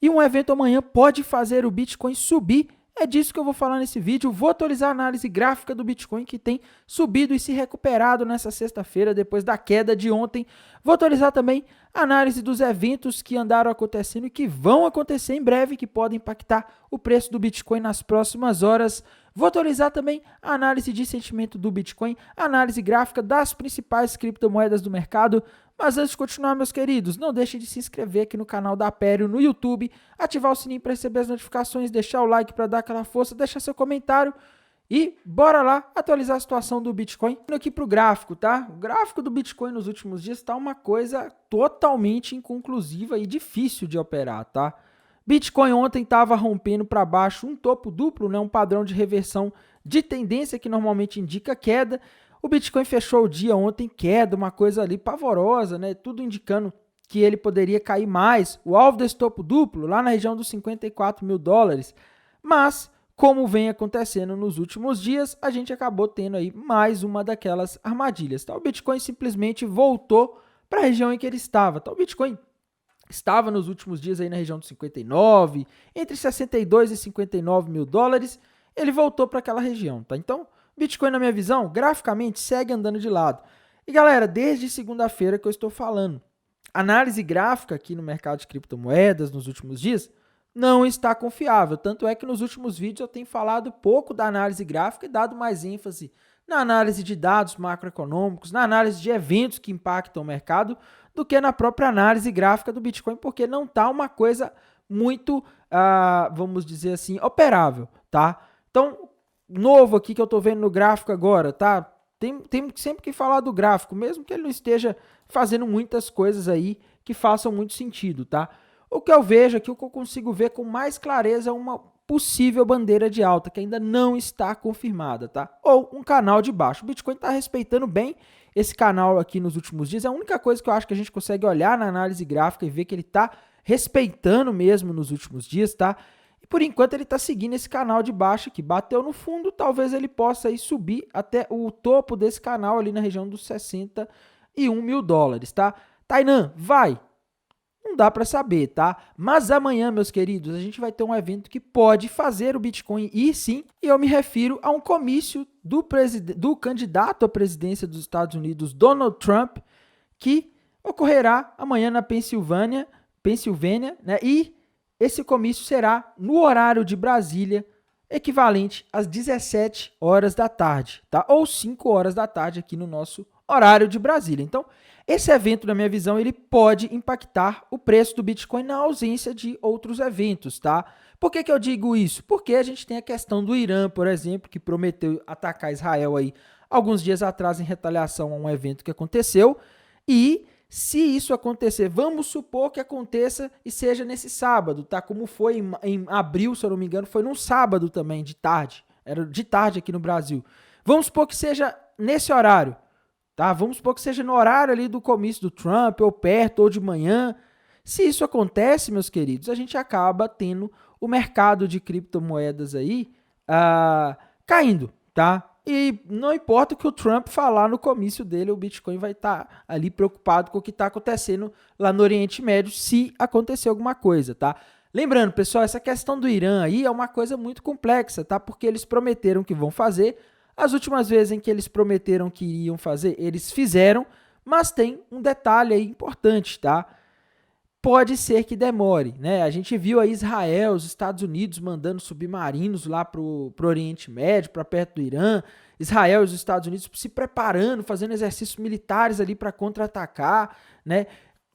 E um evento amanhã pode fazer o Bitcoin subir. É disso que eu vou falar nesse vídeo. Vou atualizar a análise gráfica do Bitcoin, que tem subido e se recuperado nessa sexta-feira, depois da queda de ontem. Vou atualizar também a análise dos eventos que andaram acontecendo e que vão acontecer em breve, que podem impactar o preço do Bitcoin nas próximas horas. Vou atualizar também a análise de sentimento do Bitcoin, a análise gráfica das principais criptomoedas do mercado. Mas antes de continuar, meus queridos, não deixe de se inscrever aqui no canal da Aperio no YouTube, ativar o sininho para receber as notificações, deixar o like para dar aquela força, deixar seu comentário e bora lá atualizar a situação do Bitcoin. Indo aqui para o gráfico, tá? O gráfico do Bitcoin nos últimos dias está uma coisa totalmente inconclusiva e difícil de operar, tá? Bitcoin ontem estava rompendo para baixo um topo duplo, né? Um padrão de reversão de tendência que normalmente indica queda. O Bitcoin fechou o dia ontem queda, uma coisa ali pavorosa, né? Tudo indicando que ele poderia cair mais. O alvo desse topo duplo, lá na região dos 54 mil dólares. Mas, como vem acontecendo nos últimos dias, a gente acabou tendo aí mais uma daquelas armadilhas. Tá? O Bitcoin simplesmente voltou para a região em que ele estava. Tá? O Bitcoin estava nos últimos dias aí na região dos 59, entre 62 e 59 mil dólares. Ele voltou para aquela região. Tá? Então, Bitcoin, na minha visão, graficamente segue andando de lado. E galera, desde segunda-feira que eu estou falando, análise gráfica aqui no mercado de criptomoedas nos últimos dias não está confiável. Tanto é que nos últimos vídeos eu tenho falado pouco da análise gráfica e dado mais ênfase na análise de dados macroeconômicos, na análise de eventos que impactam o mercado, do que na própria análise gráfica do Bitcoin, porque não está uma coisa muito, vamos dizer assim, operável, tá? Então, novo aqui que eu tô vendo no gráfico agora, tá? Tem sempre que falar do gráfico, mesmo que ele não esteja fazendo muitas coisas aí que façam muito sentido, tá? O que eu vejo aqui, o que eu consigo ver com mais clareza é uma possível bandeira de alta, que ainda não está confirmada, tá? Ou um canal de baixo. O Bitcoin está respeitando bem esse canal aqui nos últimos dias. É a única coisa que eu acho que a gente consegue olhar na análise gráfica e ver que ele está respeitando mesmo nos últimos dias, tá? E por enquanto ele está seguindo esse canal de baixo aqui. Bateu no fundo, talvez ele possa aí subir até o topo desse canal ali na região dos 61 mil dólares, tá? Tainan, vai! Não dá para saber, tá? Mas amanhã, meus queridos, a gente vai ter um evento que pode fazer o Bitcoin ir sim, e eu me refiro a um comício do candidato à presidência dos Estados Unidos, Donald Trump, que ocorrerá amanhã na Pensilvânia, né? E esse comício será no horário de Brasília, equivalente às 17 horas da tarde, tá? Ou 5 horas da tarde aqui no nosso horário de Brasília. Então, esse evento, na minha visão, ele pode impactar o preço do Bitcoin na ausência de outros eventos, tá? Por que eu digo isso? Porque a gente tem a questão do Irã, por exemplo, que prometeu atacar Israel aí alguns dias atrás em retaliação a um evento que aconteceu. E se isso acontecer, vamos supor que aconteça e seja nesse sábado, tá? Como foi em abril, se eu não me engano, foi num sábado também, de tarde. Era de tarde aqui no Brasil. Vamos supor que seja nesse horário. Tá? Vamos supor que seja no horário ali do comício do Trump, ou perto, ou de manhã. Se isso acontece, meus queridos, a gente acaba tendo o mercado de criptomoedas aí caindo, tá? E não importa o que o Trump falar no comício dele, o Bitcoin vai estar ali preocupado com o que está acontecendo lá no Oriente Médio, se acontecer alguma coisa, tá? Lembrando, pessoal, essa questão do Irã aí é uma coisa muito complexa, tá? Porque eles prometeram que vão fazer. As últimas vezes em que eles prometeram que iriam fazer, eles fizeram, mas tem um detalhe aí importante, tá? Pode ser que demore, né? A gente viu aí Israel, os Estados Unidos mandando submarinos lá pro Oriente Médio, para perto do Irã. Israel e os Estados Unidos se preparando, fazendo exercícios militares ali para contra-atacar, né?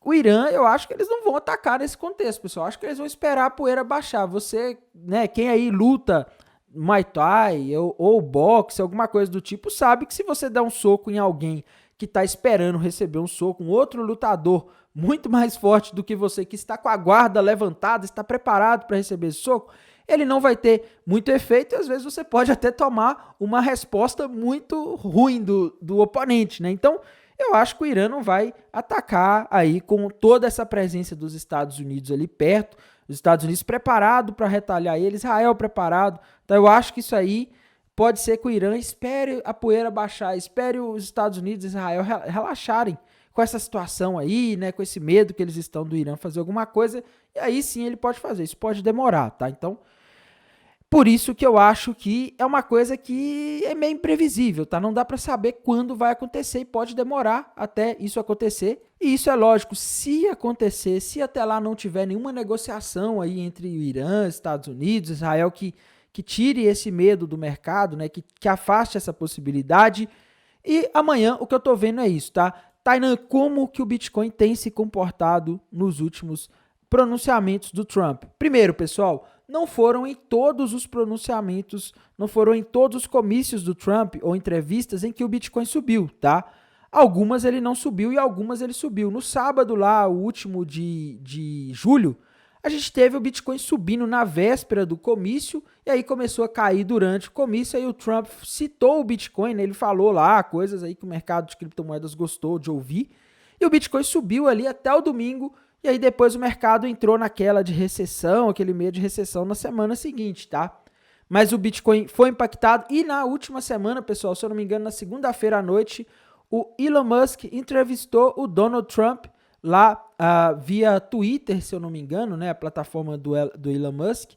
O Irã, eu acho que eles não vão atacar nesse contexto, pessoal. Eu acho que eles vão esperar a poeira baixar. Você, né, quem aí luta Muay Thai ou boxe, alguma coisa do tipo, sabe que se você der um soco em alguém que está esperando receber um soco, um outro lutador muito mais forte do que você, que está com a guarda levantada, está preparado para receber esse soco, ele não vai ter muito efeito e às vezes você pode até tomar uma resposta muito ruim do oponente, né? Então, eu acho que o Irã não vai atacar aí com toda essa presença dos Estados Unidos ali perto, os Estados Unidos preparados para retalhar ele, Israel preparado. Então eu acho que isso aí pode ser que o Irã espere a poeira baixar, espere os Estados Unidos e Israel relaxarem com essa situação aí, né, com esse medo que eles estão do Irã fazer alguma coisa, e aí sim ele pode fazer. Isso pode demorar, tá? Então, por isso que eu acho que é uma coisa que é meio imprevisível, tá? Não dá para saber quando vai acontecer e pode demorar até isso acontecer. E isso é lógico, se acontecer, se até lá não tiver nenhuma negociação aí entre o Irã, Estados Unidos, Israel, que tire esse medo do mercado, né? Que afaste essa possibilidade. E amanhã o que eu tô vendo é isso, tá? Tainan, como que o Bitcoin tem se comportado nos últimos pronunciamentos do Trump? Primeiro, pessoal, não foram em todos os pronunciamentos, não foram em todos os comícios do Trump ou entrevistas em que o Bitcoin subiu, tá? Algumas ele não subiu e algumas ele subiu. No sábado lá, o último de julho, a gente teve o Bitcoin subindo na véspera do comício e aí começou a cair durante o comício. Aí o Trump citou o Bitcoin, né? Ele falou lá coisas aí que o mercado de criptomoedas gostou de ouvir. E o Bitcoin subiu ali até o domingo. E aí depois o mercado entrou naquela de recessão, aquele medo de recessão na semana seguinte, tá? Mas o Bitcoin foi impactado e na última semana, pessoal, se eu não me engano, na segunda-feira à noite, o Elon Musk entrevistou o Donald Trump lá via Twitter, se eu não me engano, né, a plataforma do Elon Musk,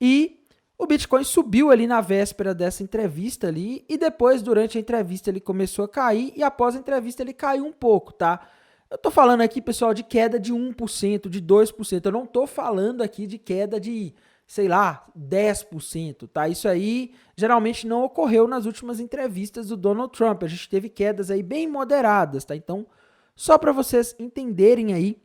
e o Bitcoin subiu ali na véspera dessa entrevista ali, e depois, durante a entrevista, ele começou a cair, e após a entrevista ele caiu um pouco, tá? Eu tô falando aqui, pessoal, de queda de 1%, de 2%. Eu não tô falando aqui de queda de, sei lá, 10%, tá? Isso aí geralmente não ocorreu nas últimas entrevistas do Donald Trump. A gente teve quedas aí bem moderadas, tá? Então, só para vocês entenderem aí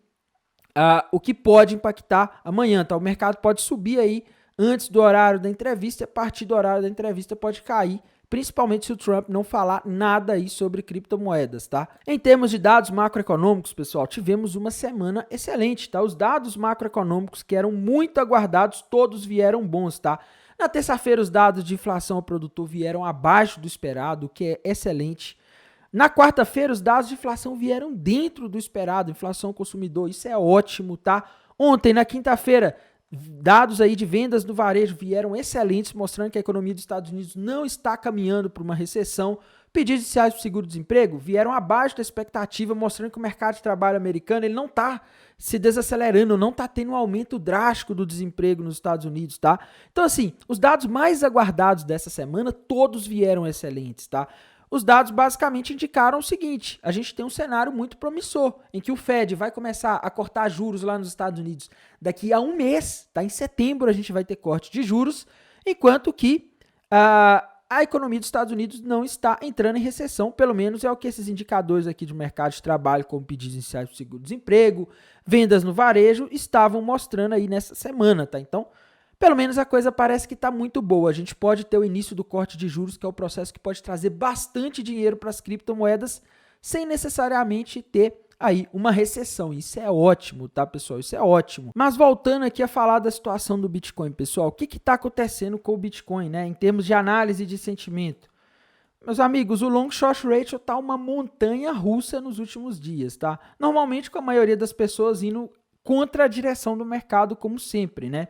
o que pode impactar amanhã, tá? O mercado pode subir aí antes do horário da entrevista, e a partir do horário da entrevista pode cair, principalmente se o Trump não falar nada aí sobre criptomoedas, tá? Em termos de dados macroeconômicos, pessoal, tivemos uma semana excelente, tá? Os dados macroeconômicos que eram muito aguardados, todos vieram bons, tá? Na terça-feira, os dados de inflação ao produtor vieram abaixo do esperado, o que é excelente. Na quarta-feira, os dados de inflação vieram dentro do esperado, inflação ao consumidor, isso é ótimo, tá? Ontem, na quinta-feira, dados aí de vendas do varejo vieram excelentes, mostrando que a economia dos Estados Unidos não está caminhando para uma recessão. Pedidos iniciais para seguro-desemprego vieram abaixo da expectativa, mostrando que o mercado de trabalho americano ele não está se desacelerando, não está tendo um aumento drástico do desemprego nos Estados Unidos, tá? Então, assim, os dados mais aguardados dessa semana, todos vieram excelentes, tá? Os dados basicamente indicaram o seguinte: a gente tem um cenário muito promissor, em que o Fed vai começar a cortar juros lá nos Estados Unidos daqui a um mês, tá? Em setembro a gente vai ter corte de juros, enquanto que a economia dos Estados Unidos não está entrando em recessão, pelo menos é o que esses indicadores aqui de mercado de trabalho, como pedidos iniciais de seguro-desemprego, vendas no varejo, estavam mostrando aí nessa semana, tá? Então, pelo menos a coisa parece que está muito boa. A gente pode ter o início do corte de juros, que é o processo que pode trazer bastante dinheiro para as criptomoedas, sem necessariamente ter aí uma recessão. Isso é ótimo, tá, pessoal? Isso é ótimo. Mas voltando aqui a falar da situação do Bitcoin, pessoal, o que está acontecendo com o Bitcoin, né, em termos de análise de sentimento? Meus amigos, o long short ratio tá uma montanha russa nos últimos dias, tá? Normalmente com a maioria das pessoas indo contra a direção do mercado, como sempre, né?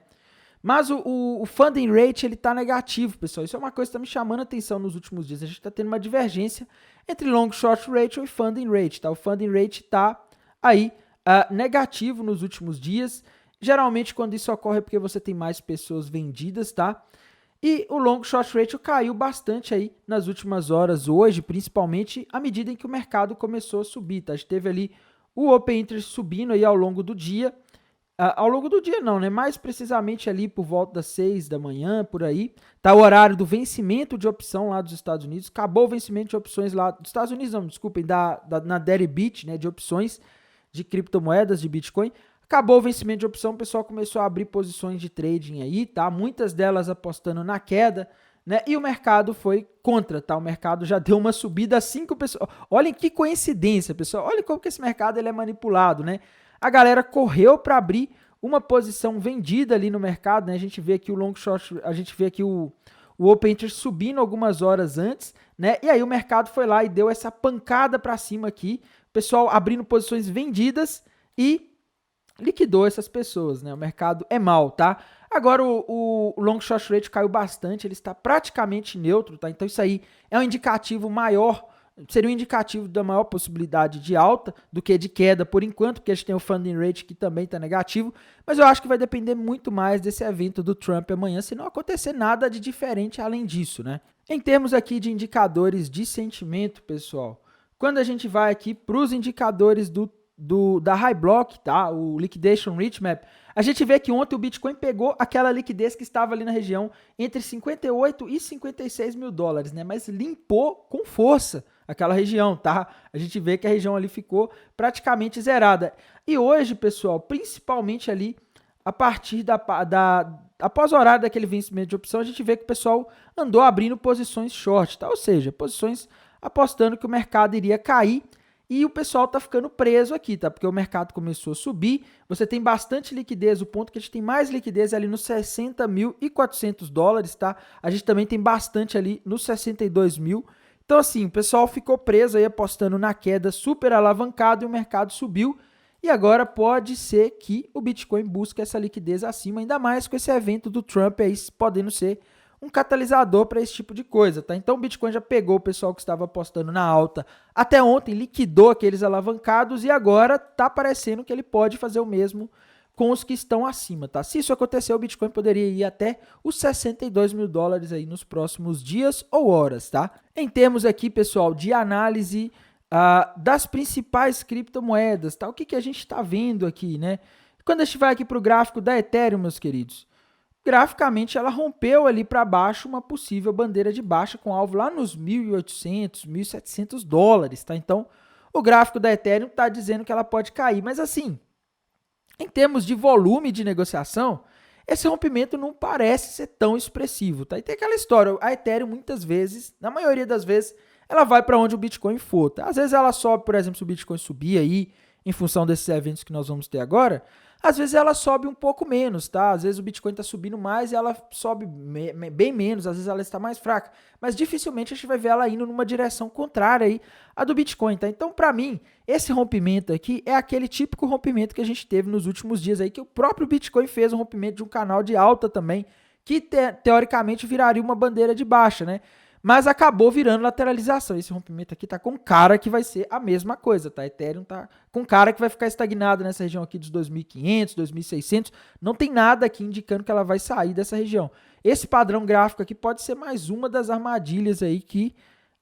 Mas o funding rate ele está negativo, pessoal. Isso é uma coisa que está me chamando a atenção nos últimos dias. A gente está tendo uma divergência entre long short ratio e funding rate, tá? O funding rate está aí negativo nos últimos dias. Geralmente quando isso ocorre é porque você tem mais pessoas vendidas, tá? E o long short ratio caiu bastante aí nas últimas horas, hoje, principalmente à medida em que o mercado começou a subir, tá? A gente teve ali o open interest subindo aí ao longo do dia. Ao longo do dia não, né? Mais precisamente ali por volta das 6 da manhã, por aí. Tá o horário do vencimento de opção lá dos Estados Unidos. Acabou o vencimento de opções lá dos Estados Unidos, não, desculpem, na Deribit, né? De opções de criptomoedas, de Bitcoin. Acabou o vencimento de opção, o pessoal começou a abrir posições de trading aí, tá? Muitas delas apostando na queda, né? E o mercado foi contra, tá? O mercado já deu uma subida assim que o pessoal... Olhem que coincidência, pessoal. Olhem como que esse mercado ele é manipulado, né? A galera correu para abrir uma posição vendida ali no mercado, né? A gente vê aqui o long short, a gente vê aqui o open interest subindo algumas horas antes, né? E aí o mercado foi lá e deu essa pancada para cima aqui, o pessoal abrindo posições vendidas e liquidou essas pessoas, né? O mercado é mal, tá? Agora o long short rate caiu bastante, ele está praticamente neutro, tá? Então isso aí é um indicativo maior seria um indicativo da maior possibilidade de alta do que de queda por enquanto, porque a gente tem o funding rate que também está negativo, mas eu acho que vai depender muito mais desse evento do Trump amanhã, se não acontecer nada de diferente além disso, né? Em termos aqui de indicadores de sentimento, pessoal, quando a gente vai aqui para os indicadores da High Block, tá? O Liquidation Rate Map, a gente vê que ontem o Bitcoin pegou aquela liquidez que estava ali na região entre 58 e 56 mil dólares, né? Mas limpou com força aquela região, tá? A gente vê que a região ali ficou praticamente zerada. E hoje, pessoal, principalmente ali a partir após o horário daquele vencimento de opção, a gente vê que o pessoal andou abrindo posições short, tá? Ou seja, posições apostando que o mercado iria cair. E o pessoal tá ficando preso aqui, tá? Porque o mercado começou a subir, você tem bastante liquidez, o ponto que a gente tem mais liquidez é ali nos 60.400 dólares, tá? A gente também tem bastante ali nos 62 mil. Então assim, o pessoal ficou preso aí apostando na queda super alavancada e o mercado subiu. E agora pode ser que o Bitcoin busque essa liquidez acima, ainda mais com esse evento do Trump aí podendo ser um catalisador para esse tipo de coisa, tá? Então o Bitcoin já pegou o pessoal que estava apostando na alta até ontem, liquidou aqueles alavancados e agora tá parecendo que ele pode fazer o mesmo com os que estão acima, tá? Se isso acontecer, o Bitcoin poderia ir até os 62 mil dólares aí nos próximos dias ou horas, tá? Em termos aqui, pessoal, de análise das principais criptomoedas, tá? O que a gente está vendo aqui, né? Quando a gente vai aqui para o gráfico da Ethereum, meus queridos, graficamente ela rompeu ali para baixo uma possível bandeira de baixa com alvo lá nos 1.800, 1.700 dólares, tá? Então, o gráfico da Ethereum está dizendo que ela pode cair, mas assim, em termos de volume de negociação, esse rompimento não parece ser tão expressivo, tá? E tem aquela história, a Ethereum muitas vezes, na maioria das vezes, ela vai para onde o Bitcoin for, tá? Às vezes ela sobe, por exemplo, se o Bitcoin subir aí, em função desses eventos que nós vamos ter agora, às vezes ela sobe um pouco menos, tá? Às vezes o Bitcoin está subindo mais e ela sobe bem menos, às vezes ela está mais fraca. Mas dificilmente a gente vai ver ela indo numa direção contrária aí à do Bitcoin, tá? Então, para mim, esse rompimento aqui é aquele típico rompimento que a gente teve nos últimos dias aí, que o próprio Bitcoin fez um rompimento de um canal de alta também, que teoricamente viraria uma bandeira de baixa, né? Mas acabou virando lateralização. Esse rompimento aqui tá com cara que vai ser a mesma coisa, tá? Ethereum tá com cara que vai ficar estagnado nessa região aqui dos 2.500, 2.600. Não tem nada aqui indicando que ela vai sair dessa região. Esse padrão gráfico aqui pode ser mais uma das armadilhas aí que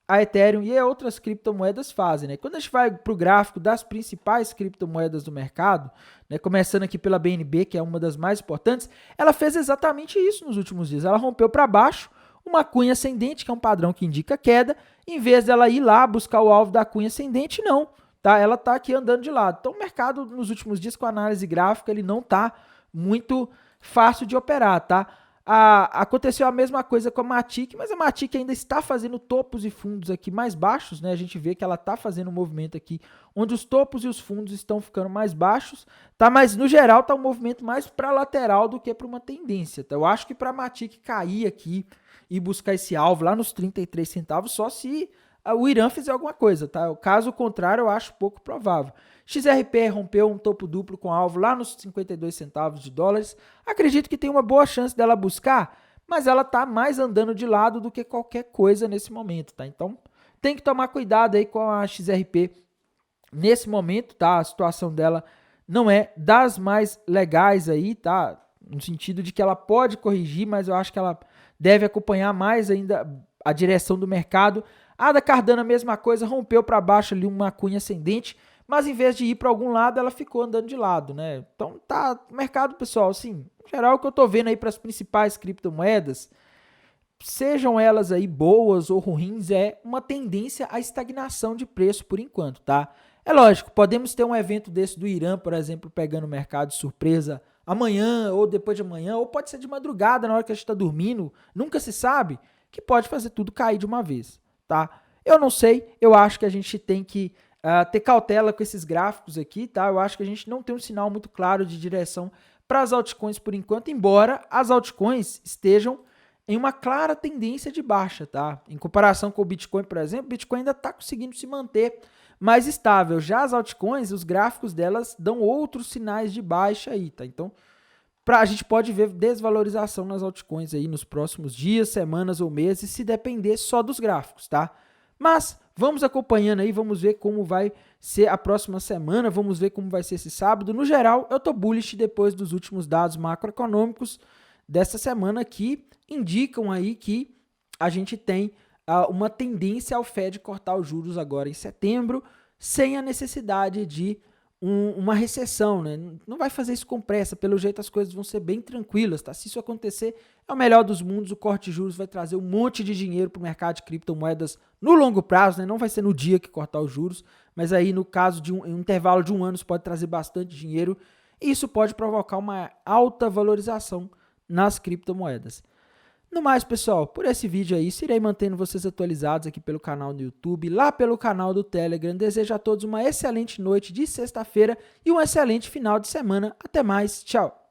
a Ethereum e outras criptomoedas fazem, né? Quando a gente vai para o gráfico das principais criptomoedas do mercado, né, começando aqui pela BNB, que é uma das mais importantes, ela fez exatamente isso nos últimos dias. Ela rompeu para baixo, uma cunha ascendente, que é um padrão que indica queda, em vez dela ir lá buscar o alvo da cunha ascendente, não, tá? Ela tá aqui andando de lado. Então o mercado nos últimos dias com a análise gráfica, ele não tá muito fácil de operar, tá? Aconteceu a mesma coisa com a Matic, mas a Matic ainda está fazendo topos e fundos aqui mais baixos, né? A gente vê que ela está fazendo um movimento aqui onde os topos e os fundos estão ficando mais baixos, tá? Mas no geral tá um movimento mais para lateral do que para uma tendência, tá? Eu acho que para a Matic cair aqui e buscar esse alvo lá nos 33 centavos só se o Irã fizer alguma coisa, tá? Caso contrário, eu acho pouco provável. XRP rompeu um topo duplo com alvo lá nos 52 centavos de dólares. Acredito que tem uma boa chance dela buscar, mas ela tá mais andando de lado do que qualquer coisa nesse momento, tá? Então, tem que tomar cuidado aí com a XRP nesse momento, tá? A situação dela não é das mais legais aí, tá? No sentido de que ela pode corrigir, mas eu acho que ela deve acompanhar mais ainda a direção do mercado. A da Cardano, a mesma coisa, rompeu para baixo ali uma cunha ascendente, mas em vez de ir para algum lado, ela ficou andando de lado, né? Então tá, mercado, pessoal, assim, em geral o que eu tô vendo aí para as principais criptomoedas, sejam elas aí boas ou ruins, é uma tendência à estagnação de preço por enquanto, tá? É lógico, podemos ter um evento desse do Irã, por exemplo, pegando o mercado de surpresa amanhã ou depois de amanhã, ou pode ser de madrugada, na hora que a gente está dormindo, nunca se sabe, que pode fazer tudo cair de uma vez, tá? Eu não sei, eu acho que a gente tem que ter cautela com esses gráficos aqui, tá? Eu acho que a gente não tem um sinal muito claro de direção para as altcoins por enquanto, embora as altcoins estejam em uma clara tendência de baixa, tá? Em comparação com o Bitcoin, por exemplo, o Bitcoin ainda está conseguindo se manter mais estável. Já as altcoins, os gráficos delas dão outros sinais de baixa aí, tá? Então, a gente pode ver desvalorização nas altcoins aí nos próximos dias, semanas ou meses, se depender só dos gráficos, tá? Mas Vamos acompanhando aí, vamos ver como vai ser a próxima semana, vamos ver como vai ser esse sábado. No geral, eu tô bullish depois dos últimos dados macroeconômicos dessa semana que indicam aí que a gente tem uma tendência ao Fed cortar os juros agora em setembro, sem a necessidade de uma recessão, né? Não vai fazer isso com pressa, pelo jeito as coisas vão ser bem tranquilas, tá? Se isso acontecer, é o melhor dos mundos, o corte de juros vai trazer um monte de dinheiro para o mercado de criptomoedas no longo prazo, né? Não vai ser no dia que cortar os juros, mas aí no caso de um intervalo de 1 ano, isso pode trazer bastante dinheiro e isso pode provocar uma alta valorização nas criptomoedas. No mais, pessoal, por esse vídeo é isso. Irei mantendo vocês atualizados aqui pelo canal do YouTube, lá pelo canal do Telegram. Desejo a todos uma excelente noite de sexta-feira e um excelente final de semana. Até mais, tchau!